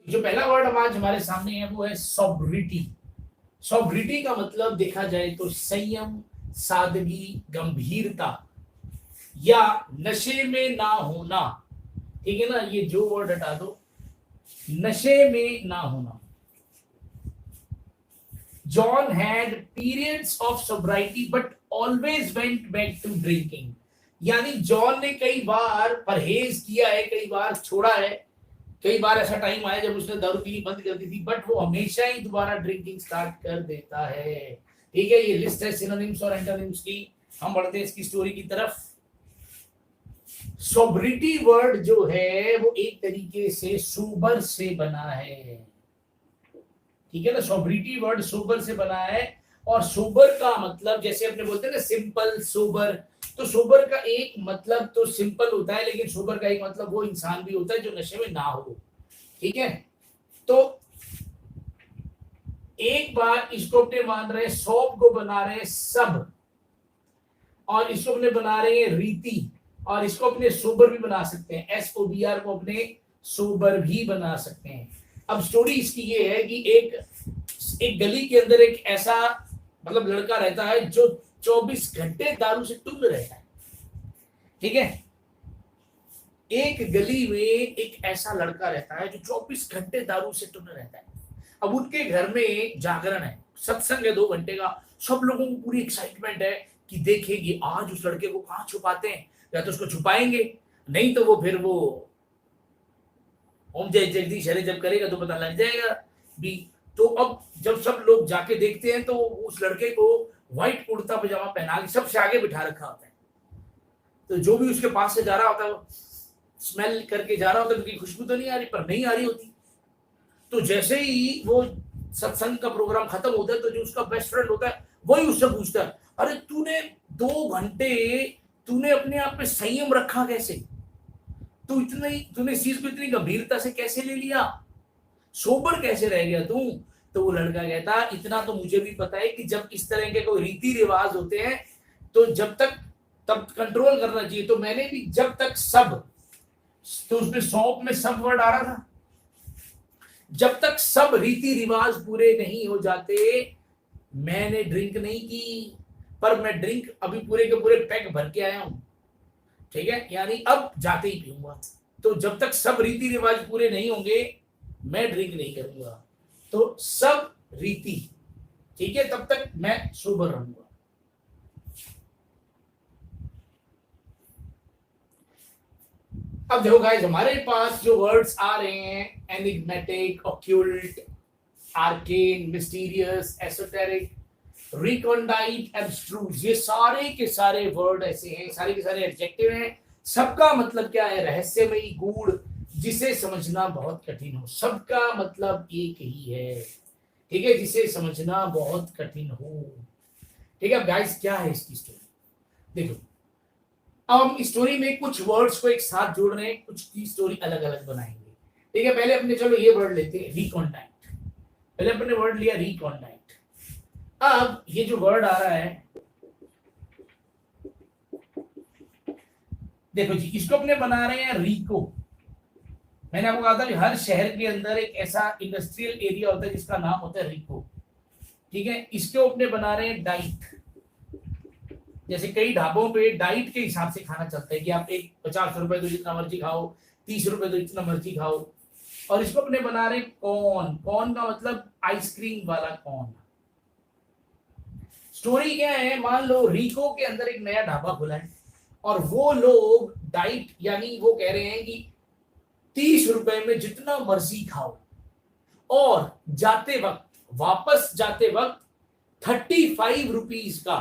जो पहला वर्ड आज हमारे सामने है वो है सोब्रिटी। सोब्रिटी का मतलब देखा जाए तो संयम, सादगी, गंभीरता या नशे में ना होना। ठीक है ना, ये जो वर्ड हटा दो, नशे में ना होना। John had periods of sobriety but always went back to drinking. यानी जॉन ने कई बार परहेज किया है, कई बार छोड़ा है, कई बार ऐसा टाइम आया जब उसने दारू पीनी बंद कर दी थी, बट वो हमेशा ही दोबारा ड्रिंकिंग स्टार्ट कर देता है। ठीक है, ये लिस्ट है सिनोनिम्स और एंटोनिम्स की। हम बढ़ते हैं इसकी स्टोरी की तरफ। सोब्रिटी वर्ड जो है वो एक तरीके से सोबर से बना है। ठीक है ना, सोब्रिटी वर्ड सोबर से बना है। और सोबर का मतलब जैसे अपने बोलते हैं ना सिंपल सोबर, तो सोबर का एक मतलब तो सिंपल होता है, लेकिन सोबर का एक मतलब वो इंसान भी होता है जो नशे में ना हो। ठीक है, तो एक बार इसको अपने मान रहे हैं सौंप को बना रहे हैं सब, और इसको अपने बना रहे हैं रीति, और इसको अपने सोबर भी बना सकते हैं, SOBR को अपने सोबर भी बना सकते हैं। अब स्टोरी इसकी ये है कि एक गली के अंदर एक ऐसा मतलब लड़का रहता है जो 24 घंटे दारू से टुन रहता है। ठीक है, एक गली में एक ऐसा लड़का रहता है जो 24 घंटे दारू से टुन रहता है। अब उनके घर में जागरण है, सत्संग है 2 घंटे का। सब लोगों को पूरी एक्साइटमेंट है कि देखेंगे आज उस लड़के को कहाँ छुपाते हैं, या तो उसको छुपाएंगे, नहीं तो वो फिर वो ओम जय जगदीश हरे जब करेगा तो पता लग जाएगा भी। तो अब जब सब लोग जाके देखते हैं तो उस लड़के को व्हाइट कुर्ता पजामा पहना के सबसे आगे बिठा रखा होता है। तो जो भी उसके पास से जा रहा होता है वो स्मेल करके जा रहा होता है, क्योंकि खुशबू तो नहीं आ रही, पर नहीं आ रही होती। तो जैसे ही वो सत्संग का प्रोग्राम खत्म होता है तो जो उसका बेस्ट फ्रेंड होता है वही उससे पूछता है, अरे तूने 2 घंटे तूने अपने आप पे संयम रखा कैसे, तूने इस चीज को इतनी गंभीरता से कैसे ले लिया, सोबर कैसे रह गया तू। तो वो लड़का कहता इतना तो मुझे भी पता है कि जब इस तरह के कोई रीति रिवाज होते हैं तो जब तक तब कंट्रोल करना चाहिए। तो मैंने भी जब तक सब, तो उसमें सौंप में सब वर्ड आ रहा था, जब तक सब रीति रिवाज पूरे नहीं हो जाते मैंने ड्रिंक नहीं की, पर मैं ड्रिंक अभी पूरे के पूरे पैक भर के आया हूं। ठीक है, यानी अब जाते ही पीऊंगा। तो जब तक सब रीति रिवाज पूरे नहीं होंगे मैं ड्रिंक नहीं करूंगा। तो सब रीति, ठीक है, तब तक मैं सोबर रहूंगा। अब देखो गाइस, हमारे पास जो वर्ड्स आ रहे हैं enigmatic, occult, arcane, mysterious, esoteric, recondite, abstruse, ये सारे के सारे वर्ड ऐसे हैं, सारे के सारे एडजेक्टिव हैं। सबका मतलब क्या है, रहस्यमयी, गूढ़, जिसे समझना बहुत कठिन हो। सबका मतलब एक ही है, ठीक है, जिसे समझना बहुत कठिन हो। ठीक है, गाइस क्या है इसकी स्टोरी देखो। अब हम स्टोरी में कुछ वर्ड्स को एक साथ जोड़ रहे हैं, कुछ की स्टोरी अलग अलग बनाएंगे। ठीक है, पहले अपने चलो ये वर्ड लेते हैं रिकॉन्टैक्ट। पहले अपने वर्ड लिया रिकॉन्टैक्ट। अब ये जो वर्ड आ रहा है देखो जी, इसको अपने बना रहे हैं रिको। मैंने आपको कहा था कि हर शहर के अंदर एक ऐसा इंडस्ट्रियल एरिया होता है जिसका नाम होता है रिको। ठीक है, इसके अपने बना रहे हैं डाइट। जैसे कई ढाबों पे डाइट के हिसाब से खाना चलता है कि आप एक 50 रुपए तो जितना मर्जी खाओ, 30 रुपए तो जितना मर्जी खाओ। और इसको अपने बना रहे कॉर्न। कॉर्न का मतलब आइसक्रीम वाला कॉर्न। स्टोरी क्या है, मान लो रिको के अंदर एक नया ढाबा खुला है और वो लोग डाइट यानी वो कह रहे हैं कि 30 रुपए में जितना मर्जी खाओ, और जाते वक्त, वापस जाते वक्त 35 रुपीज का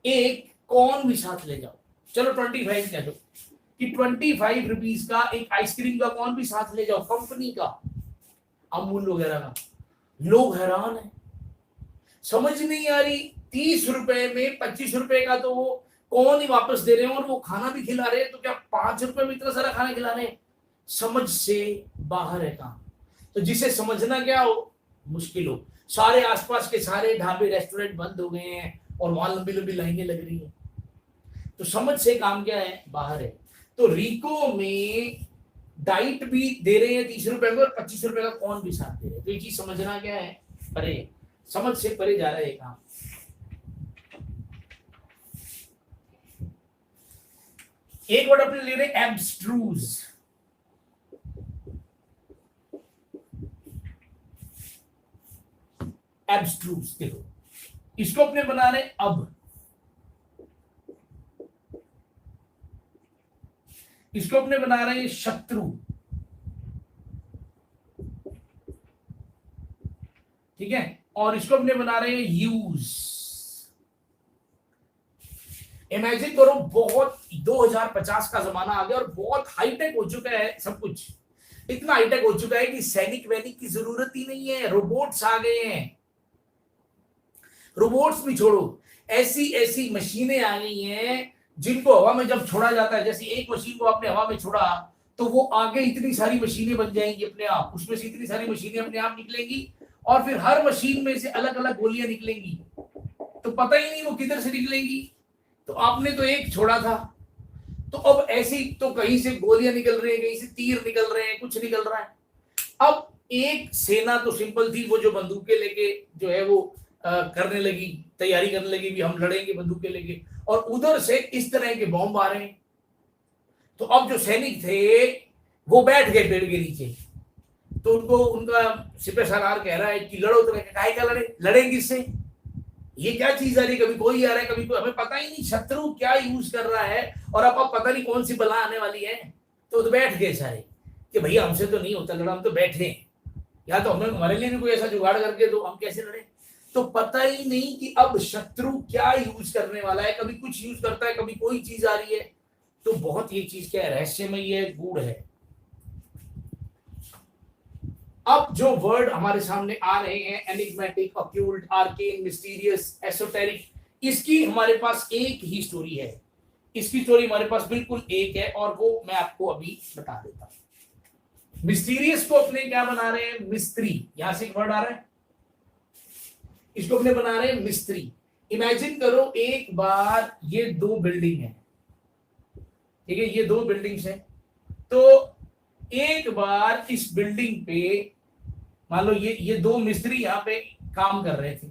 एक कॉर्न भी साथ ले जाओ। चलो 25 कह दो कि 25 रुपीज का एक आइसक्रीम का कॉर्न भी साथ ले जाओ, कंपनी का, अमूल वगैरह का। लोग हैरान है, समझ नहीं आ रही, 30 रुपए में 25 रुपए का तो वो कौन ही वापस दे रहे हैं और वो खाना भी खिला रहे हैं, तो क्या 5 रुपए में इतना सारा खाना खिला रहे हैं। समझ से बाहर है काम। तो जिसे समझना क्या हो मुश्किल हो, सारे आसपास के सारे ढाबे रेस्टोरेंट बंद हो गए हैं और वहां लंबी लंबी लाइनें लग रही है। तो समझ से काम क्या है, बाहर है। तो रिको में डाइट भी दे रहे हैं 30 रुपए में और 25 रुपए का कौन भी साथ दे रहे हैं। तो ये चीज समझना क्या है, परे समझ से परे जा रहा है काम। एक वर्ड अपने ले रहे एब्स्ट्रूज। एब्स्ट्रूज देखो, इसको अपने बना रहे अब, इसको अपने बना रहे हैं शत्रु, ठीक है, और इसको अपने बना रहे हैं यूज। इमेजिन करो बहुत 2050 का जमाना आ गया और बहुत हाईटेक हो चुका है सब कुछ, इतना हाईटेक हो चुका है कि सैनिक वैनिक की जरूरत ही नहीं है, रोबोट्स आ गए हैं। रोबोट्स भी छोड़ो, ऐसी ऐसी मशीनें आ गई हैं जिनको हवा में जब छोड़ा जाता है, जैसे एक मशीन को आपने हवा में छोड़ा तो वो आगे इतनी सारी मशीनें बन जाएंगी अपने आप, उसमें से इतनी सारी मशीनें अपने आप निकलेंगी और फिर हर मशीन में से अलग अलग गोलियां निकलेंगी, तो पता ही नहीं वो किधर से निकलेंगी। तो आपने तो एक छोड़ा था, तो अब ऐसी तो कहीं से गोलियां निकल रही है, कहीं से तीर निकल रहे हैं, कुछ निकल रहा है। अब एक सेना तो सिंपल थी, वो जो बंदूकें लेके जो है वो करने लगी, तैयारी करने लगी भी हम लड़ेंगे बंदूकें लेके, और उधर से इस तरह के बॉम्ब आ रहे हैं। तो अब जो सैनिक थे वो बैठ गए पेड़ के नीचे, तो उनको उनका सिपह सालार कह रहा है कि लड़ो, तो काहे का लड़ेंगे इससे, ये क्या चीज आ रही है, कभी कोई आ रहा है कभी कोई, हमें पता ही नहीं शत्रु क्या यूज कर रहा है और अब पता नहीं कौन सी बला आने वाली है। तो बैठ गए सारे कि भैया हमसे तो नहीं होता लड़ा, हम तो बैठे हैं, या तो हमें हमारे लिए कोई ऐसा जुगाड़ करके तो हम कैसे लड़े। तो पता ही नहीं कि अब शत्रु क्या यूज करने वाला है, कभी कुछ यूज करता है, कभी कोई चीज आ रही है। तो बहुत ये चीज क्या है, रहस्यमय है, गूढ़ है। अब जो वर्ड हमारे सामने आ रहे हैं, enigmatic, occult, arcane, mysterious, esoteric, इसकी हमारे पास एक ही स्टोरी है, इसकी स्टोरी हमारे पास बिल्कुल एक है और वो मैं आपको अभी बता देता हूं। मिस्टीरियस को अपने क्या बना रहे हैं, मिस्त्री, यहां से एक वर्ड आ रहा है, इसको अपने बना रहे हैं मिस्त्री। इमेजिन करो एक बार ये दो बिल्डिंग है, ठीक है, ये दो बिल्डिंग्स हैं, तो एक बार इस बिल्डिंग पे मान लो ये दो मिस्त्री यहाँ पे काम कर रहे थे,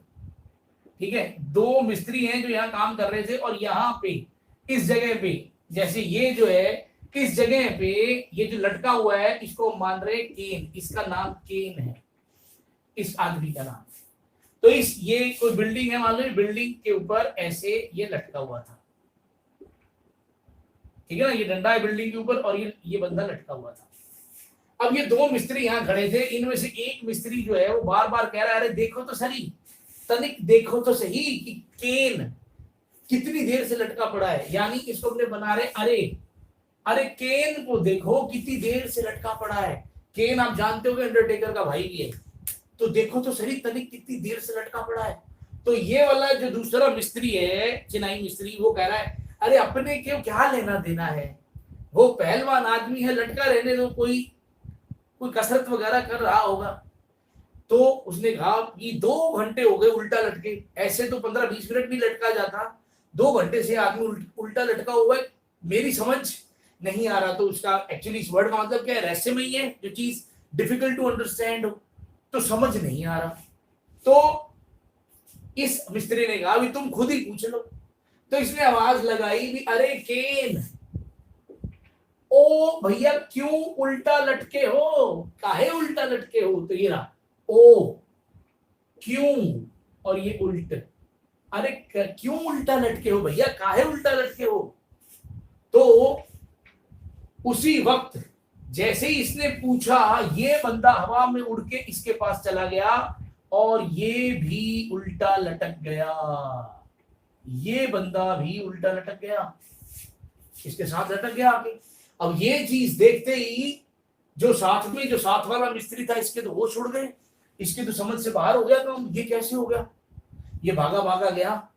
ठीक है, दो मिस्त्री हैं जो यहाँ काम कर रहे थे और यहाँ पे इस जगह पे, जैसे ये जो है इस जगह पे ये जो लटका हुआ है इसको मान रहे केन, इसका नाम केन है, इस आदमी का नाम। तो इस ये कोई बिल्डिंग है, मान लो बिल्डिंग के ऊपर ऐसे ये लटका हुआ था, ठीक है ना, ये डंडा है बिल्डिंग के ऊपर और ये बंदा लटका हुआ था। अब ये दो मिस्त्री यहाँ खड़े थे, इनमें से एक मिस्त्री जो है वो बार बार कह रहा है, अरे देखो तो सही, तनिक देखो तो सही कि केन कितनी देर से लटका पड़ा है, यानी इसको अपने बना रहे, अरे केन को देखो कितनी देर से लटका पड़ा है। केन आप जानते हो अंडरटेकर का भाई भी है, तो देखो तो सही तनिक कितनी देर से लटका पड़ा है। तो ये वाला जो दूसरा मिस्त्री है, चिनाई मिस्त्री, वो कह रहा है अरे अपने क्यों क्या लेना देना है, वो पहलवान आदमी है, लटका रहने दो, कोई कसरत वगैरह कर रहा होगा। तो उसने कहा कि 2 घंटे हो गए उल्टा लटके, ऐसे तो 15-20 मिनट भी लटका जाता, 2 घंटे से आदमी उल्टा लटका हुआ है, मेरी समझ नहीं आ रहा। तो उसका एक्चुअली इस वर्ड का मतलब क्या है, रहस्यमय है, जो चीज डिफिकल्ट टू अंडरस्टैंड हो तो समझ नहीं आ रहा। तो इस मिस्त्री ने कहा भी तुम खुद ही पूछ लो। तो इसने आवाज लगाई भी अरे केन, ओ भैया क्यों उल्टा लटके हो, काहे उल्टा लटके हो। तो ये रहा ओ क्यों और ये उल्ट, अरे क्यों उल्टा लटके हो भैया, काहे उल्टा लटके हो। तो उसी वक्त जैसे ही इसने पूछा, ये बंदा हवा में उड़ के इसके पास चला गया और ये भी उल्टा लटक गया, ये बंदा भी उल्टा लटक गया, इसके साथ लटक गया आके। अब ये चीज देखते ही जो साथ वाला मिस्त्री था, इसके तो होश उड़ गए, इसके तो समझ से बाहर हो गया, तो ये कैसे हो गया। ये भागा गया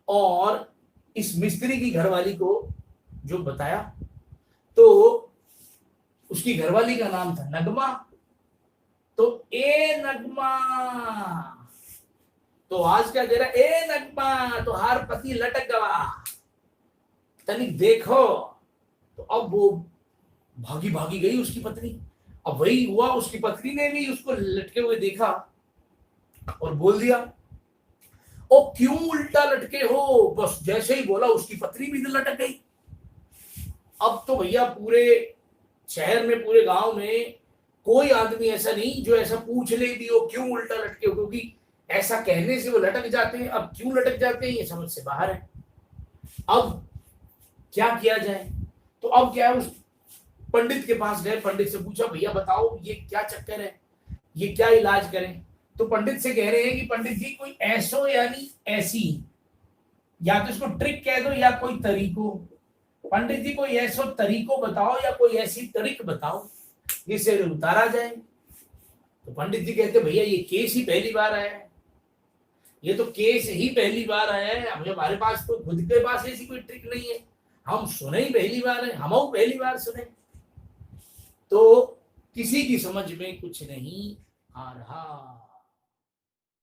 और इस मिस्त्री की घरवाली को जो बताया, तो उसकी घरवाली का नाम था नगमा। तो ए नगमा, तो आज क्या दे रहा, ए नगमा तो हार पति लटक गवा, तनिक देखो। तो अब वो भागी भागी गई उसकी पत्नी। अब वही हुआ, उसकी पत्नी ने भी उसको लटके हुए देखा और बोल दिया, ओ क्यों उल्टा लटके हो। बस जैसे ही बोला उसकी पत्नी भी लटक गई। अब तो भैया पूरे शहर में, पूरे गांव में कोई आदमी ऐसा नहीं जो ऐसा पूछ ले कि वो क्यों उल्टा लटके हो, क्योंकि ऐसा कहने से वो लटक जाते हैं। अब क्यों लटक जाते हैं ये समझ से बाहर है। अब क्या किया जाए, तो अब क्या है, उस पंडित के पास गए, पंडित से पूछा भैया बताओ ये क्या चक्कर है, ये क्या इलाज करें। तो पंडित से कह रहे हैं कि पंडित जी कोई ऐसो यानी ऐसी, या तो इसको ट्रिक कह दो या कोई तरीको। पंडित जी कोई ऐसो तरीको बताओ या कोई ऐसी ट्रिक बताओ जिससे उतारा जाए। तो पंडित जी कहते भैया ये केस ही पहली बार आया है, ये तो केस ही पहली बार आया है, हमारे पास तो खुद के पास ऐसी कोई ट्रिक नहीं है, हम सुने ही पहली बार है, हम पहली बार सुने। तो किसी की समझ में कुछ नहीं आ रहा।